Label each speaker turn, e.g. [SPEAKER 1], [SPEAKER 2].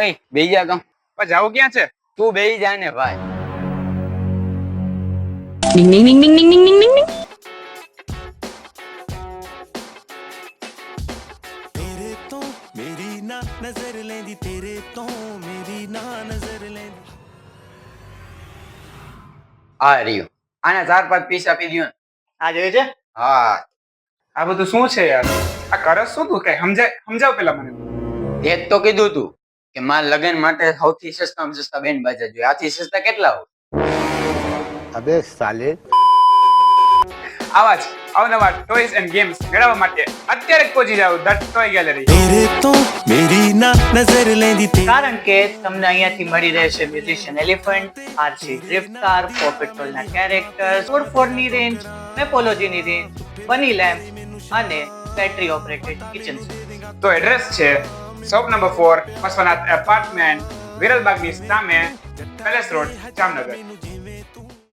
[SPEAKER 1] એય બેહી જા તો.
[SPEAKER 2] પણ જાવું ક્યાં છે?
[SPEAKER 1] તું બેહી જા ને ભાઈ.
[SPEAKER 3] Ding ding ding ding ding ding ding ding ding.
[SPEAKER 4] तेरे तो मेरी ना नजर लेंदी तेरे तो मेरी ना नजर लेंदी
[SPEAKER 1] આ રહ્યો. આને 4-5 પીસ આપી દ્યો ને.
[SPEAKER 2] આ જોયું છે?
[SPEAKER 1] હા.
[SPEAKER 2] આ બધું શું છે યાર? આ કરસ શું તું કઈ સમજાવ પેલા મને.
[SPEAKER 1] તે જ તો કીધું તું કે મારા લગ્ન માટે સૌથી સસ્તામાં સસ્તા બેન્ડ બાજા જોઈએ. આથી સસ્તા કેટલા હોય?
[SPEAKER 5] अबे साले
[SPEAKER 2] આવા જ અવનવા ટોયઝ એન્ડ ગેમ્સ મેળવવા માટે અત્યારે જ પહોંચી જાવ ધ ટોય ગેલેરી.
[SPEAKER 4] तेरे तो मेरी ना नजर लेंदी
[SPEAKER 6] કારણ કે તમને અહીંયાથી મળી રહેશે musician elephant, RC drift car, પો પેટ્રોલના કેરેક્ટર્સ, ફૂડ ફોરની રેન્જ, મેપોલોજીની રેન્જ, બની લેમ્પ અને બેટરી ઓપરેટેડ કિચન.
[SPEAKER 2] તો એડ્રેસ છે શોપ નંબર 4 પસવનાથ એપાર્ટમેન્ટ, વિરલબાગની સામે, પેલેસ રોડ, જામનગર.